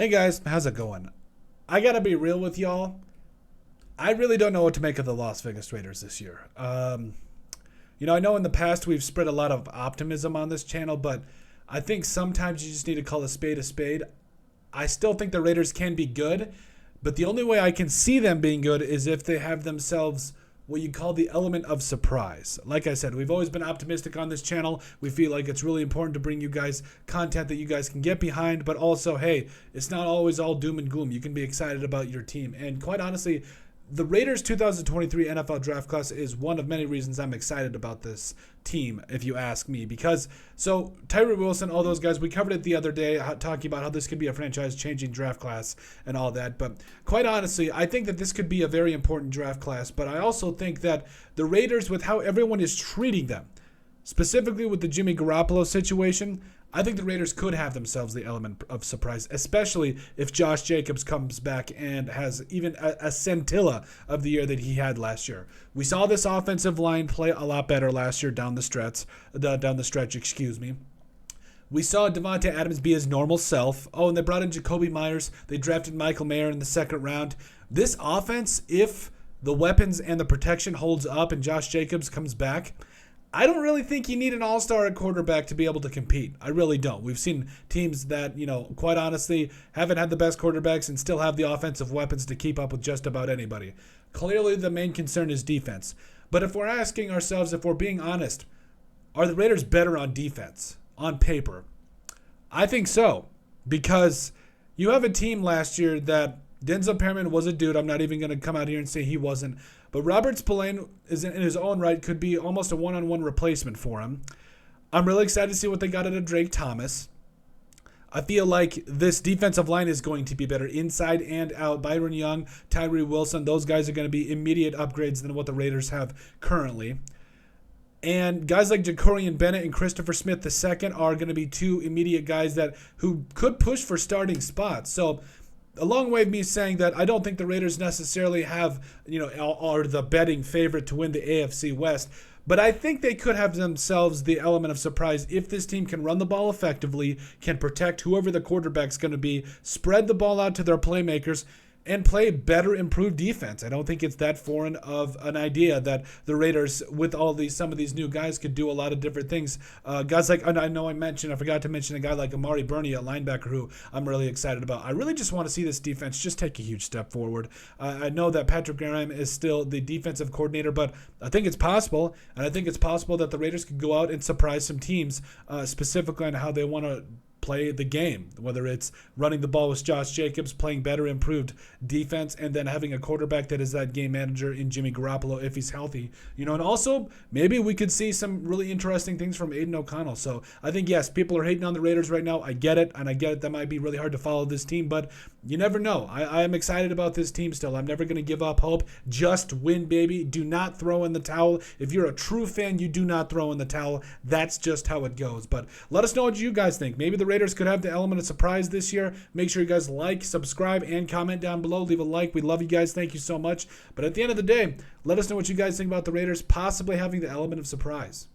Hey guys, how's it going? I gotta be real with y'all. I really don't know what to make of the Las Vegas Raiders this year. I know in the past we've spread a lot of optimism on this channel, but I think sometimes you just need to call a spade a spade. I still think the Raiders can be good, but the only way I can see them being good is if they have themselves what you call the element of surprise. Like I said, we've always been optimistic on this channel. We feel like it's really important to bring you guys content that you guys can get behind, but also, hey, it's not always all doom and gloom. You can be excited about your team. And quite honestly, the Raiders 2023 NFL draft class is one of many reasons I'm excited about this team, if you ask me. Because, Tyree Wilson, all those guys, we covered it the other day, talking about how this could be a franchise-changing draft class and all that. But quite honestly, I think that this could be a very important draft class. But I also think that the Raiders, with how everyone is treating them, specifically with the Jimmy Garoppolo situation, I think the Raiders could have themselves the element of surprise, especially if Josh Jacobs comes back and has even a scintilla of the year that he had last year. We saw this offensive line play a lot better last year down the stretch. We saw Devontae Adams be his normal self. Oh, and they brought in Jacoby Myers. They drafted Michael Mayer in the second round. This offense, if the weapons and the protection holds up and Josh Jacobs comes back, I don't really think you need an all-star at quarterback to be able to compete. I really don't. We've seen teams that, quite honestly, haven't had the best quarterbacks and still have the offensive weapons to keep up with just about anybody. Clearly, the main concern is defense. But if we're asking ourselves, if we're being honest, are the Raiders better on defense, on paper? I think so, because you have a team last year that Denzel Perryman was a dude. I'm not even going to come out here and say he wasn't. But Robert Spillane is in his own right, could be almost a one-on-one replacement for him. I'm really excited to see what they got out of Drake Thomas. I feel like this defensive line is going to be better inside and out. Byron Young, Tyree Wilson, those guys are going to be immediate upgrades than what the Raiders have currently. And guys like Jacorian Bennett and Christopher Smith II are going to be two immediate guys who could push for starting spots. So a long way of me saying that I don't think the Raiders necessarily are the betting favorite to win the AFC West, but I think they could have themselves the element of surprise if this team can run the ball effectively, can protect whoever the quarterback's going to be, spread the ball out to their playmakers, and play better, improved defense. I don't think it's that foreign of an idea that the Raiders, with some of these new guys, could do a lot of different things. Guys like, I forgot to mention a guy like Amari Burney, a linebacker who I'm really excited about. I really just want to see this defense just take a huge step forward. I know that Patrick Graham is still the defensive coordinator, but I think it's possible, and I think it's possible that the Raiders could go out and surprise some teams, specifically on how they want to play the game, whether it's running the ball with Josh Jacobs, playing better, improved defense, and then having a quarterback that is that game manager in Jimmy Garoppolo if he's healthy. And also maybe we could see some really interesting things from Aiden O'Connell. So I think, yes, people are hating on the Raiders right now. I get it, and I get it. That might be really hard to follow this team, but you never know. I am excited about this team still. I'm never going to give up hope. Just win, baby. Do not throw in the towel. If you're a true fan, you do not throw in the towel. That's just how it goes. But let us know what you guys think. Maybe the Raiders could have the element of surprise this year. Make sure you guys like, subscribe, and comment down below. Leave a like. We love you guys. Thank you so much. But at the end of the day, let us know what you guys think about the Raiders possibly having the element of surprise.